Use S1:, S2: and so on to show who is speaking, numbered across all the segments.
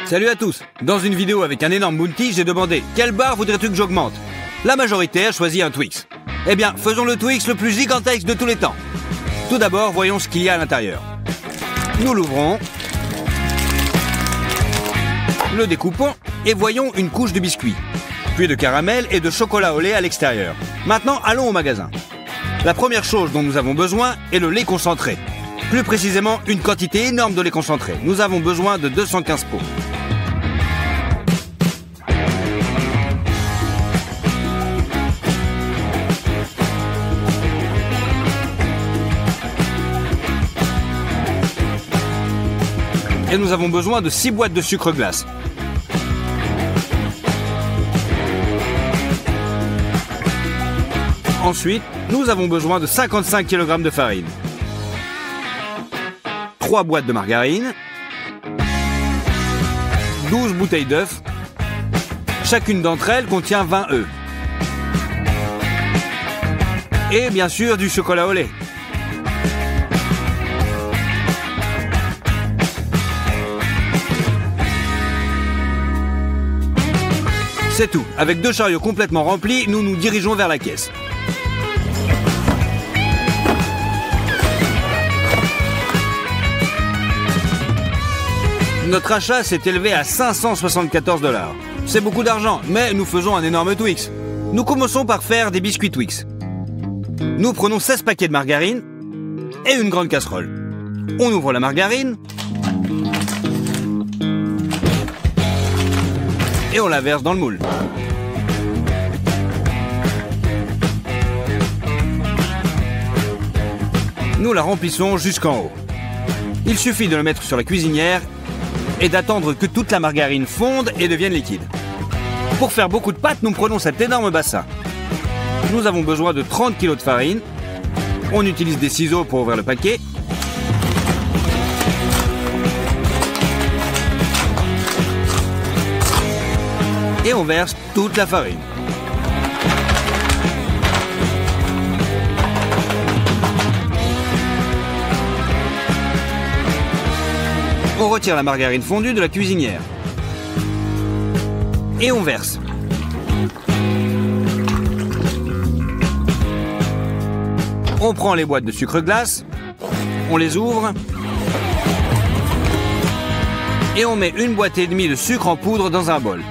S1: Salut à tous. Dans une vidéo avec un énorme bounty, j'ai demandé « Quelle barre voudrais-tu que j'augmente ?» La majorité a choisi un Twix. Eh bien, faisons le Twix le plus gigantesque de tous les temps. Tout d'abord, voyons ce qu'il y a à l'intérieur. Nous l'ouvrons, le découpons et voyons une couche de biscuits, puis de caramel et de chocolat au lait à l'extérieur. Maintenant, allons au magasin. La première chose dont nous avons besoin est le lait concentré. Plus précisément, une quantité énorme de lait concentré. Nous avons besoin de 215 pots. Et nous avons besoin de 6 boîtes de sucre glace. Ensuite, nous avons besoin de 55 kg de farine, 3 boîtes de margarine, 12 bouteilles d'œufs. Chacune d'entre elles contient 20 œufs. Et bien sûr du chocolat au lait. C'est tout. Avec 2 chariots complètement remplis, nous nous dirigeons vers la caisse. Notre achat s'est élevé à 574 $. C'est beaucoup d'argent, mais nous faisons un énorme Twix. Nous commençons par faire des biscuits Twix. Nous prenons 16 paquets de margarine et une grande casserole. On ouvre la margarine et on la verse dans le moule. Nous la remplissons jusqu'en haut. Il suffit de le mettre sur la cuisinière et d'attendre que toute la margarine fonde et devienne liquide. Pour faire beaucoup de pâtes, nous prenons cet énorme bassin. Nous avons besoin de 30 kg de farine. On utilise des ciseaux pour ouvrir le paquet. Et on verse toute la farine. On retire la margarine fondue de la cuisinière. Et on verse. On prend les boîtes de sucre glace, on les ouvre et on met une boîte et demie de sucre en poudre dans un bol.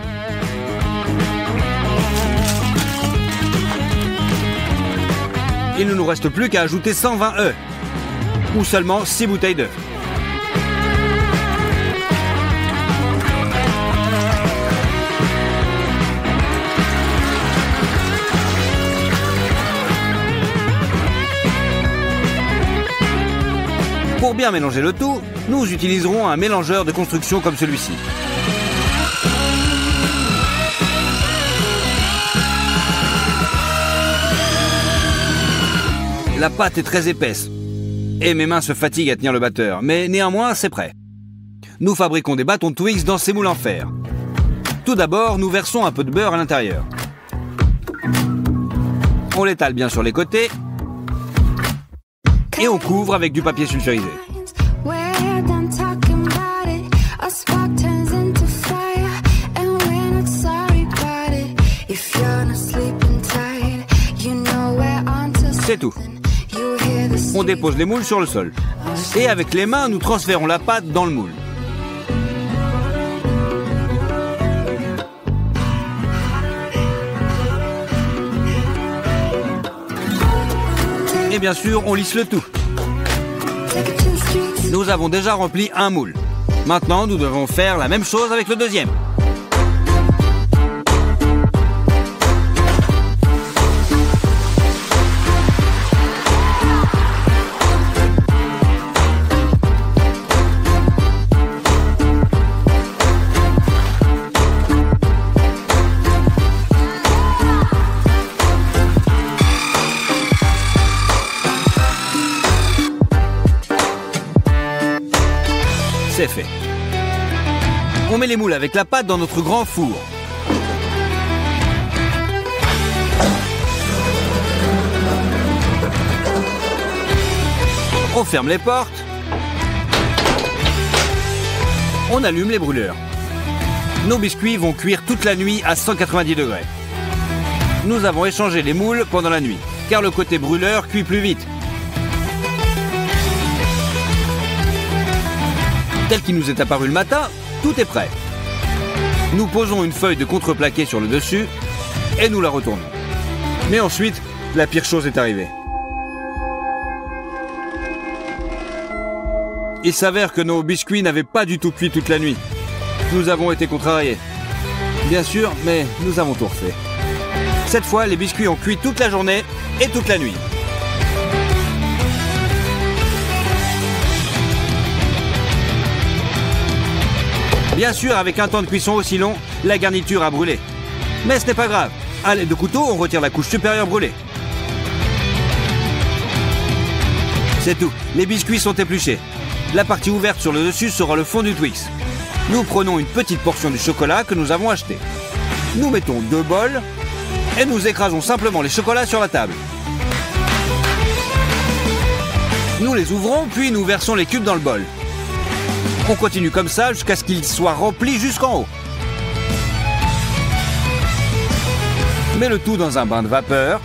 S1: Il ne nous reste plus qu'à ajouter 120 œufs, ou seulement 6 bouteilles d'œufs. Pour bien mélanger le tout, nous utiliserons un mélangeur de construction comme celui-ci. La pâte est très épaisse et mes mains se fatiguent à tenir le batteur, mais néanmoins c'est prêt. Nous fabriquons des bâtons Twix dans ces moules en fer. Tout d'abord, nous versons un peu de beurre à l'intérieur. On l'étale bien sur les côtés et on couvre avec du papier sulfurisé. C'est tout. On dépose les moules sur le sol. Et avec les mains, nous transférons la pâte dans le moule. Et bien sûr, on lisse le tout. Nous avons déjà rempli un moule. Maintenant, nous devons faire la même chose avec le deuxième. C'est fait. On met les moules avec la pâte dans notre grand four. On ferme les portes. On allume les brûleurs. Nos biscuits vont cuire toute la nuit à 190 degrés. Nous avons échangé les moules pendant la nuit, car le côté brûleur cuit plus vite. Tel qu'il nous est apparu le matin, tout est prêt. Nous posons une feuille de contreplaqué sur le dessus et nous la retournons. Mais ensuite, la pire chose est arrivée. Il s'avère que nos biscuits n'avaient pas du tout cuit toute la nuit. Nous avons été contrariés. Bien sûr, mais nous avons tout refait. Cette fois, les biscuits ont cuit toute la journée et toute la nuit. Bien sûr, avec un temps de cuisson aussi long, la garniture a brûlé. Mais ce n'est pas grave. À l'aide de couteau, on retire la couche supérieure brûlée. C'est tout. Les biscuits sont épluchés. La partie ouverte sur le dessus sera le fond du Twix. Nous prenons une petite portion du chocolat que nous avons acheté. Nous mettons 2 bols et nous écrasons simplement les chocolats sur la table. Nous les ouvrons, puis nous versons les cubes dans le bol. On continue comme ça jusqu'à ce qu'ils soient remplis jusqu'en haut. Mets le tout dans un bain de vapeur.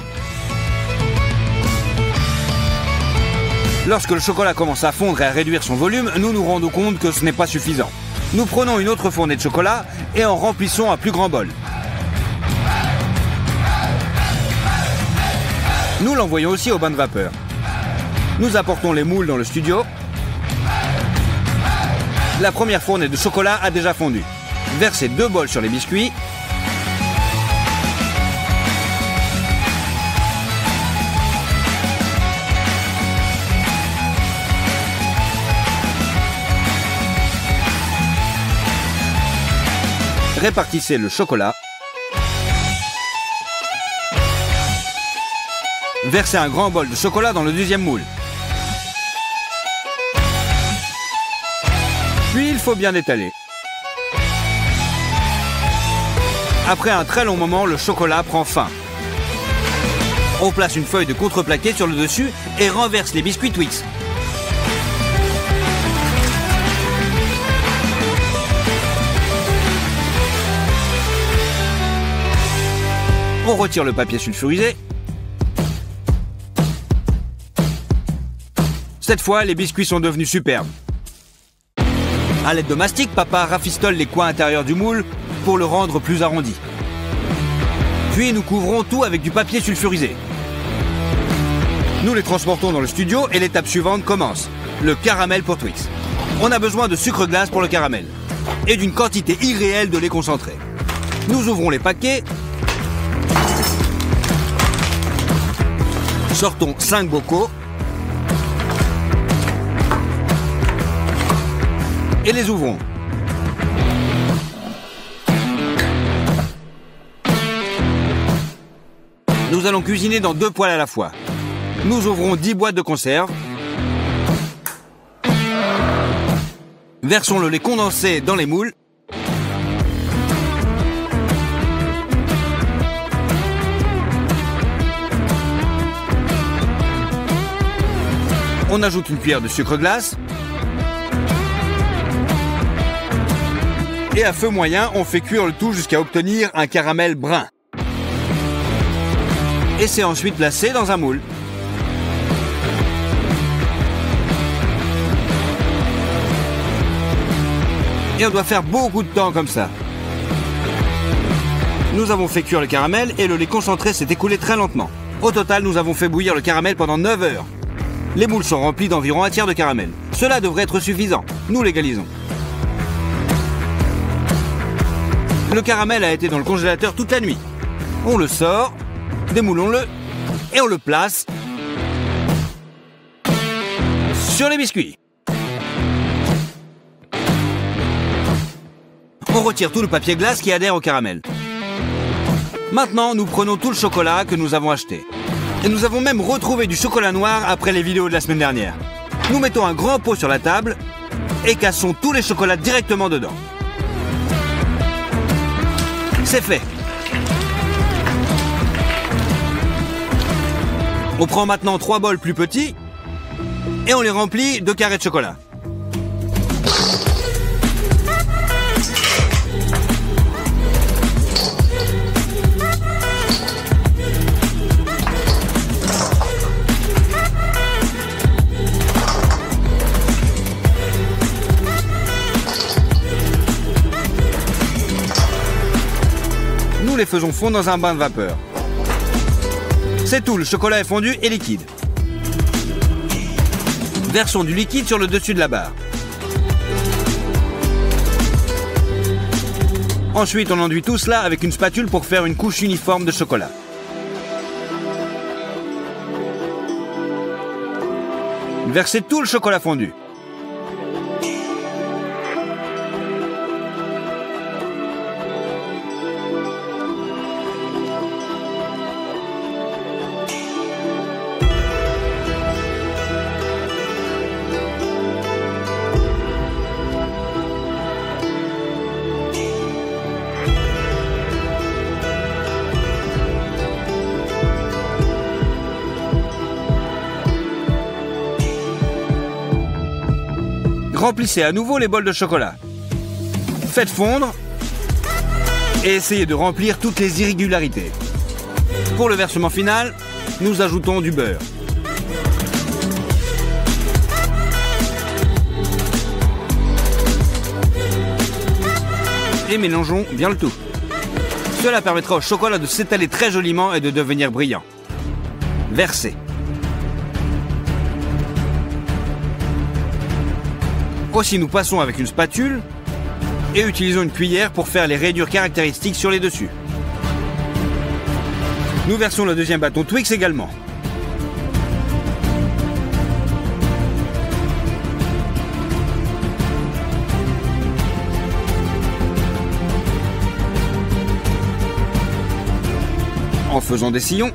S1: Lorsque le chocolat commence à fondre et à réduire son volume, nous nous rendons compte que ce n'est pas suffisant. Nous prenons une autre fournée de chocolat et en remplissons un plus grand bol. Nous l'envoyons aussi au bain de vapeur. Nous apportons les moules dans le studio. La première fournée de chocolat a déjà fondu. Versez 2 bols sur les biscuits. Répartissez le chocolat. Versez un grand bol de chocolat dans le deuxième moule. Puis il faut bien étaler. Après un très long moment, le chocolat prend fin. On place une feuille de contreplaqué sur le dessus et renverse les biscuits Twix. On retire le papier sulfurisé. Cette fois, les biscuits sont devenus superbes. À l'aide de mastic, papa rafistole les coins intérieurs du moule pour le rendre plus arrondi. Puis nous couvrons tout avec du papier sulfurisé. Nous les transportons dans le studio et l'étape suivante commence. Le caramel pour Twix. On a besoin de sucre glace pour le caramel et d'une quantité irréelle de lait concentré. Nous ouvrons les paquets. Sortons 5 bocaux. Et les ouvrons. Nous allons cuisiner dans 2 poêles à la fois. Nous ouvrons 10 boîtes de conserve. Versons le lait condensé dans les moules. On ajoute une cuillère de sucre glace. Et à feu moyen, on fait cuire le tout jusqu'à obtenir un caramel brun. Et c'est ensuite placé dans un moule. Et on doit faire beaucoup de temps comme ça. Nous avons fait cuire le caramel et le lait concentré s'est écoulé très lentement. Au total, nous avons fait bouillir le caramel pendant 9 heures. Les moules sont remplis d'environ un tiers de caramel. Cela devrait être suffisant. Nous l'égalisons. Le caramel a été dans le congélateur toute la nuit. On le sort, démoulons-le et on le place sur les biscuits. On retire tout le papier glace qui adhère au caramel. Maintenant, nous prenons tout le chocolat que nous avons acheté. Et nous avons même retrouvé du chocolat noir après les vidéos de la semaine dernière. Nous mettons un grand pot sur la table et cassons tous les chocolats directement dedans. C'est fait. On prend maintenant 3 bols plus petits et on les remplit de carrés de chocolat. nous les faisons fondre dans un bain de vapeur. C'est tout, le chocolat est fondu et liquide. Versons du liquide sur le dessus de la barre. Ensuite, on enduit tout cela avec une spatule pour faire une couche uniforme de chocolat. Versez tout le chocolat fondu. Remplissez à nouveau les bols de chocolat. Faites fondre et essayez de remplir toutes les irrégularités. Pour le versement final, nous ajoutons du beurre. Et mélangeons bien le tout. Cela permettra au chocolat de s'étaler très joliment et de devenir brillant. Versez. Aussi, nous passons avec une spatule et utilisons une cuillère pour faire les rainures caractéristiques sur les dessus. Nous versons le deuxième bâton Twix également. En faisant des sillons.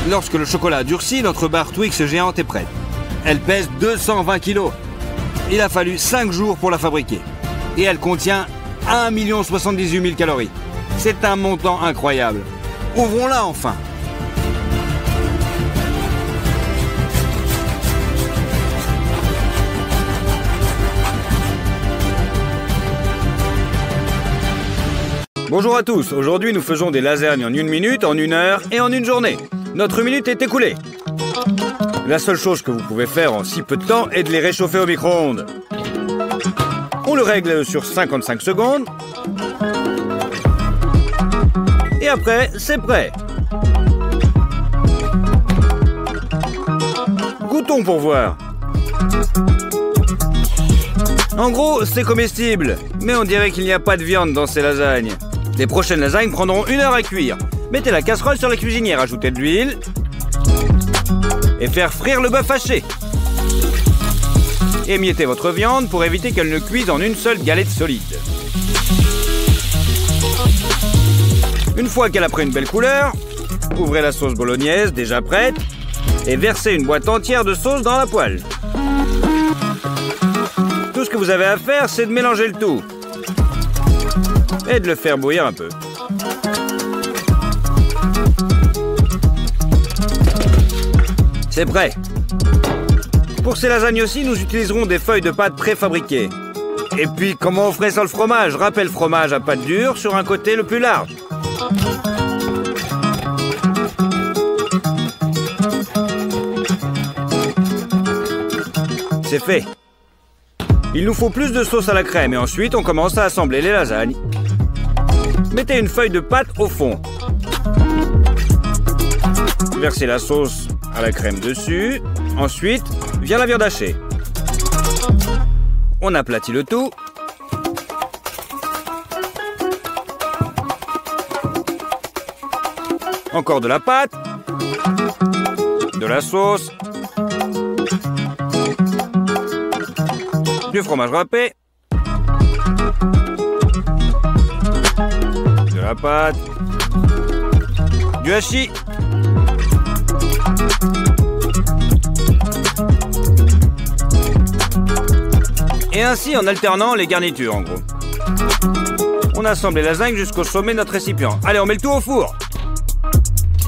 S1: Lorsque le chocolat a durci, notre barre Twix géante est prête. Elle pèse 220 kg. Il a fallu 5 jours pour la fabriquer. Et elle contient 1 078 000 calories. C'est un montant incroyable. Ouvrons-la enfin. Bonjour à tous. Aujourd'hui, nous faisons des lasagnes en 1 minute, en 1 heure et en 1 journée. Notre minute est écoulée. La seule chose que vous pouvez faire en si peu de temps est de les réchauffer au micro-ondes. On le règle sur 55 secondes. Et après, c'est prêt. Goûtons pour voir. En gros, c'est comestible, mais on dirait qu'il n'y a pas de viande dans ces lasagnes. Les prochaines lasagnes prendront 1 heure à cuire. Mettez la casserole sur la cuisinière, ajoutez de l'huile et faire frire le bœuf haché. Émiettez votre viande pour éviter qu'elle ne cuise en une seule galette solide. Une fois qu'elle a pris une belle couleur, ouvrez la sauce bolognaise déjà prête et versez une boîte entière de sauce dans la poêle. Tout ce que vous avez à faire, c'est de mélanger le tout et de le faire bouillir un peu. C'est prêt. Pour ces lasagnes aussi, nous utiliserons des feuilles de pâte préfabriquées. Et puis, comment on ferait sans le fromage? Râpez le fromage à pâte dure sur un côté le plus large. C'est fait. Il nous faut plus de sauce à la crème et ensuite on commence à assembler les lasagnes. Mettez une feuille de pâte au fond. Versez la sauce à la crème dessus. Ensuite, vient la viande hachée. On aplatit le tout. Encore de la pâte. De la sauce. Du fromage râpé. De la pâte. Du hachis. Et ainsi en alternant les garnitures en gros. On assemble les lasagnes jusqu'au sommet de notre récipient. Allez, on met le tout au four.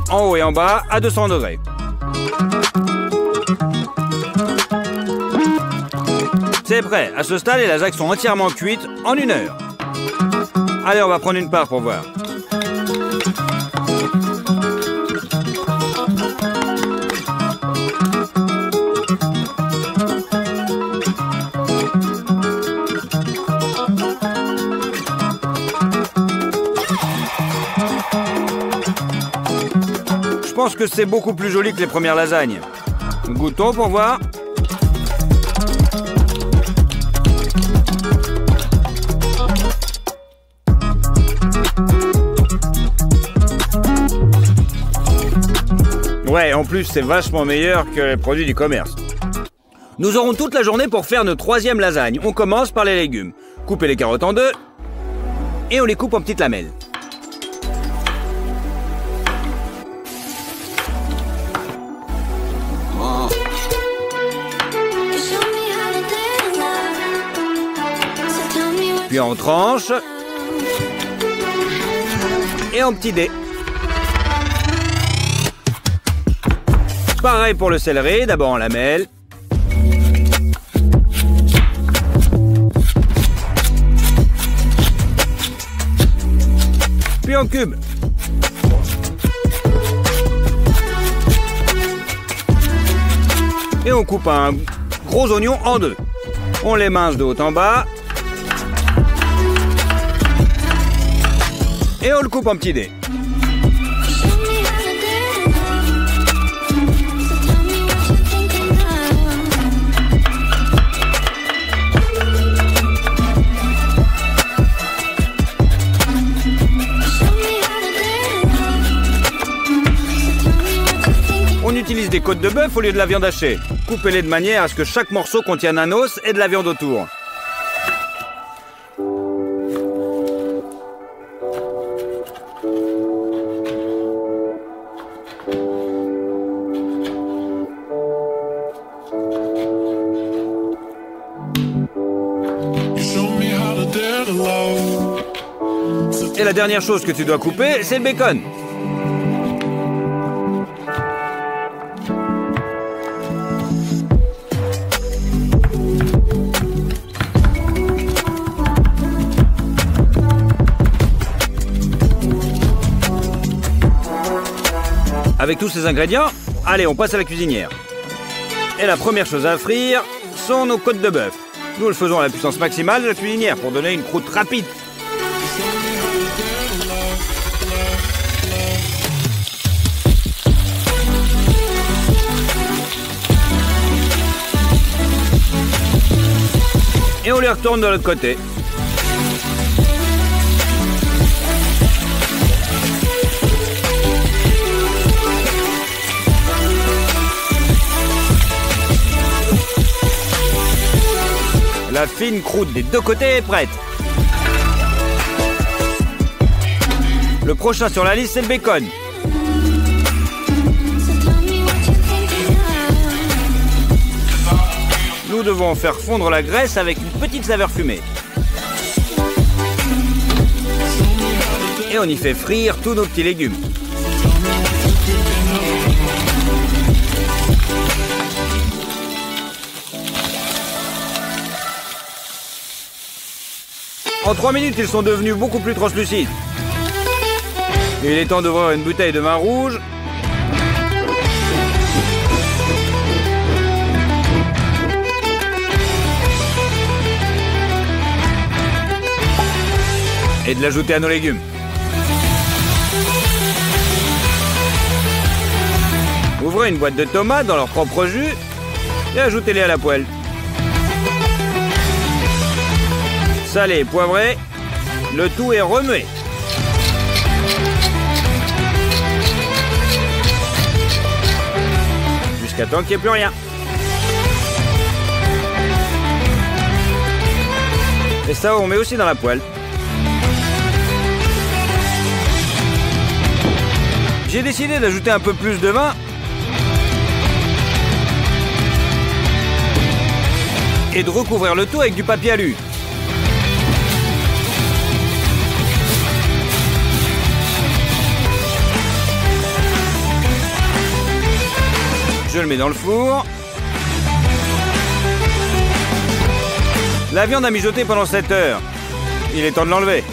S1: En haut et en bas à 200 degrés. C'est prêt. À ce stade, les lasagnes sont entièrement cuites en 1 heure. Allez, on va prendre une part pour voir. pense que c'est beaucoup plus joli que les premières lasagnes. Goûtons pour voir. Ouais, en plus, c'est vachement meilleur que les produits du commerce. Nous aurons toute la journée pour faire notre troisième lasagne. On commence par les légumes. Coupez les carottes en deux et on les coupe en petites lamelles. Puis en tranches et en petits dés. Pareil pour le céleri, d'abord en lamelles. Puis en cubes. Et on coupe un gros oignon en deux. On les mince de haut en bas. Et on le coupe en petits dés. On utilise des côtes de bœuf au lieu de la viande hachée. Coupez-les de manière à ce que chaque morceau contienne un os et de la viande autour. Et la dernière chose que tu dois couper, c'est le bacon. Avec tous ces ingrédients, allez, on passe à la cuisinière. Et la première chose à frire sont nos côtes de bœuf. Nous le faisons à la puissance maximale de la cuisinière pour donner une croûte rapide. Et on les retourne de l'autre côté. La fine croûte des deux côtés est prête. Le prochain sur la liste, c'est le bacon. Nous devons faire fondre la graisse avec une petite saveur fumée. Et on y fait frire tous nos petits légumes. En 3 minutes, ils sont devenus beaucoup plus translucides. Il est temps d'ouvrir une bouteille de vin rouge. Et de l'ajouter à nos légumes. Ouvrez une boîte de tomates dans leur propre jus et ajoutez-les à la poêle. Salé et poivré, le tout est remué. Jusqu'à temps qu'il n'y ait plus rien. Et ça, on met aussi dans la poêle. J'ai décidé d'ajouter un peu plus de vin et de recouvrir le tout avec du papier alu. Je le mets dans le four. La viande a mijoté pendant 7 heures. Il est temps de l'enlever.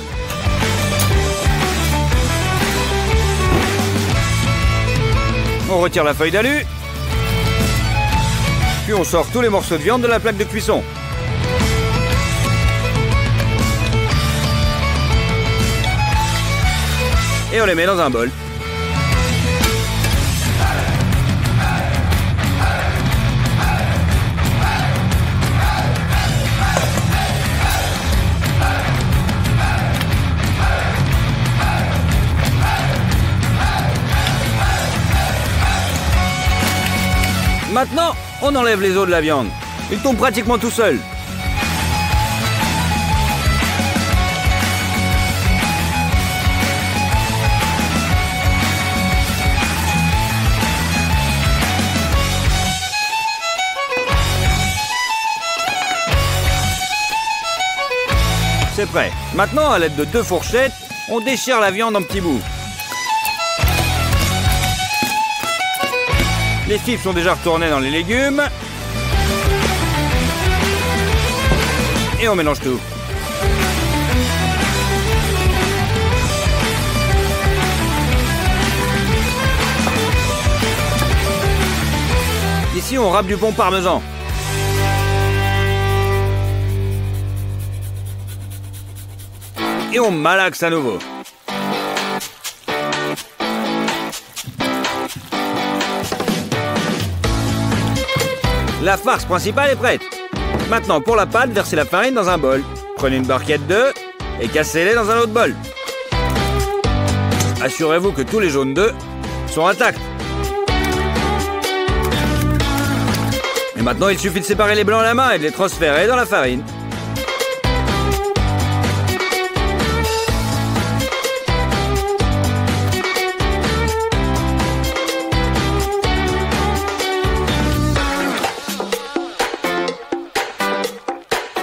S1: On retire la feuille d'alu. Puis on sort tous les morceaux de viande de la plaque de cuisson. Et on les met dans un bol. On enlève les os de la viande. Il tombe pratiquement tout seul. C'est prêt. Maintenant, à l'aide de 2 fourchettes, on déchire la viande en petits bouts. Les fibres sont déjà retournées dans les légumes. Et on mélange tout. Ici, on râpe du bon parmesan. Et on malaxe à nouveau. La farce principale est prête. Maintenant, pour la pâte, versez la farine dans un bol. Prenez une barquette d'œufs et cassez-les dans un autre bol. Assurez-vous que tous les jaunes d'œufs sont intacts. Et maintenant, il suffit de séparer les blancs à la main et de les transférer dans la farine.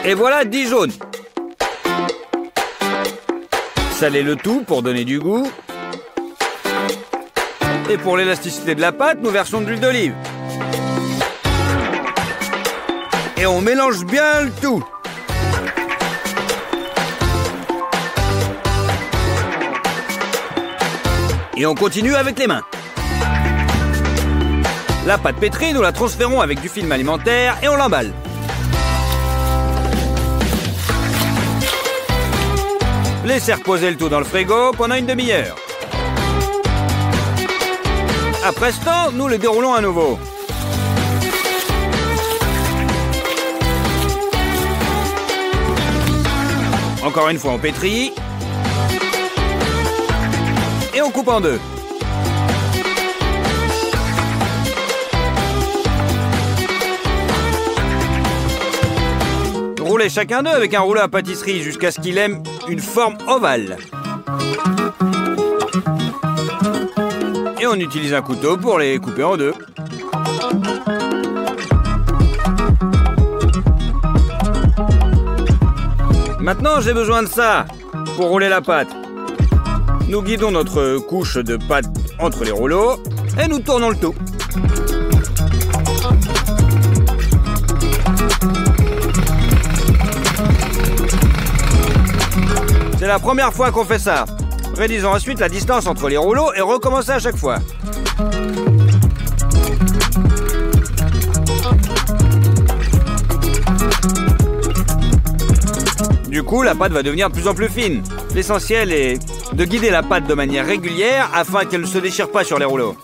S1: Et voilà 10 jaunes. Salez le tout pour donner du goût. Et pour l'élasticité de la pâte, nous versons de l'huile d'olive. Et on mélange bien le tout. Et on continue avec les mains. La pâte pétrie, nous la transférons avec du film alimentaire et on l'emballe. Laissez reposer le tout dans le frigo pendant une demi-heure. Après ce temps, nous le déroulons à nouveau. Encore une fois, on pétrit. Et on coupe en deux. Roulez chacun d'eux avec un rouleau à pâtisserie jusqu'à ce qu'il ait une forme ovale. Et on utilise un couteau pour les couper en deux. Maintenant, j'ai besoin de ça pour rouler la pâte. Nous guidons notre couche de pâte entre les rouleaux et nous tournons le tout. C'est la première fois qu'on fait ça. Réduisons ensuite la distance entre les rouleaux et recommencez à chaque fois. Du coup, la pâte va devenir de plus en plus fine. L'essentiel est de guider la pâte de manière régulière afin qu'elle ne se déchire pas sur les rouleaux.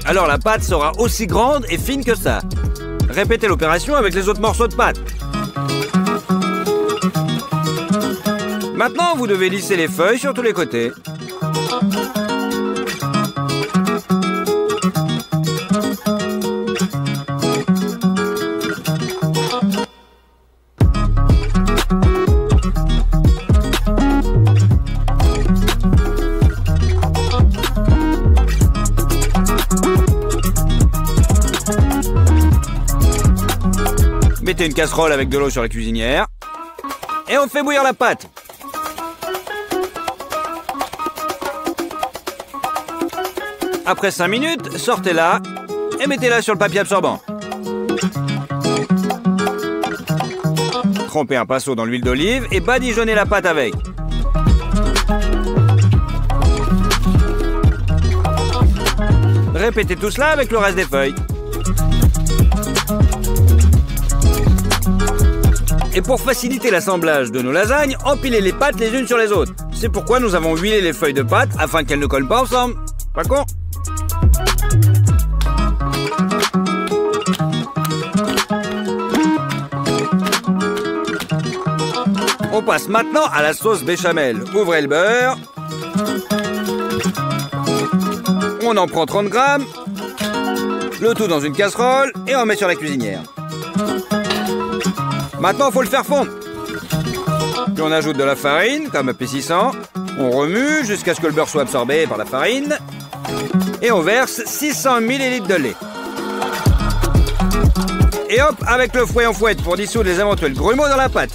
S1: Alors la pâte sera aussi grande et fine que ça. Répétez l'opération avec les autres morceaux de pâte. Maintenant, vous devez lisser les feuilles sur tous les côtés. Mettez une casserole avec de l'eau sur la cuisinière. Et on fait bouillir la pâte. Après 5 minutes, sortez-la et mettez-la sur le papier absorbant. Trempez un pinceau dans l'huile d'olive et badigeonnez la pâte avec. Répétez tout cela avec le reste des feuilles. Et pour faciliter l'assemblage de nos lasagnes, empilez les pâtes les unes sur les autres. C'est pourquoi nous avons huilé les feuilles de pâte afin qu'elles ne collent pas ensemble. Pas con? On passe maintenant à la sauce béchamel. Ouvrez le beurre On en prend 30 grammes. Le tout dans une casserole et on met sur la cuisinière. Maintenant, il faut le faire fondre. Puis on ajoute de la farine, comme épaississant. On remue jusqu'à ce que le beurre soit absorbé par la farine. Et on verse 600 ml de lait. Et hop, avec le fouet, on fouette pour dissoudre les éventuels grumeaux dans la pâte.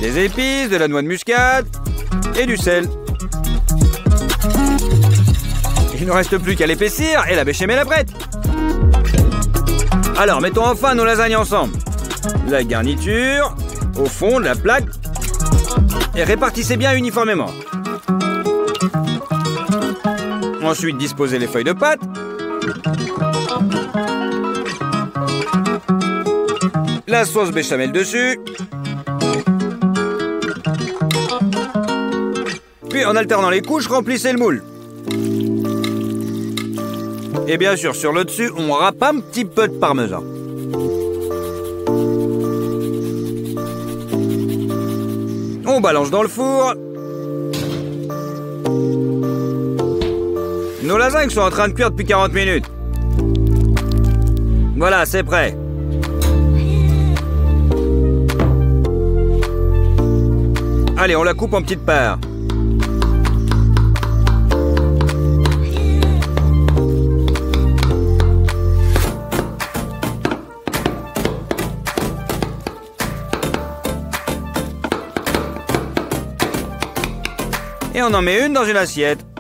S1: Des épices, de la noix de muscade et du sel. Il ne reste plus qu'à l'épaissir et la béchamel est prête. Alors, mettons enfin nos lasagnes ensemble. La garniture au fond de la plaque et répartissez bien uniformément. Ensuite, disposez les feuilles de pâte. La sauce béchamel dessus. Puis, en alternant les couches, remplissez le moule. Et bien sûr, sur le dessus, on râpe un petit peu de parmesan. On balance dans le four. Nos lasagnes sont en train de cuire depuis 40 minutes. Voilà, c'est prêt. Allez, on la coupe en petites parts. Et on en met une dans une assiette.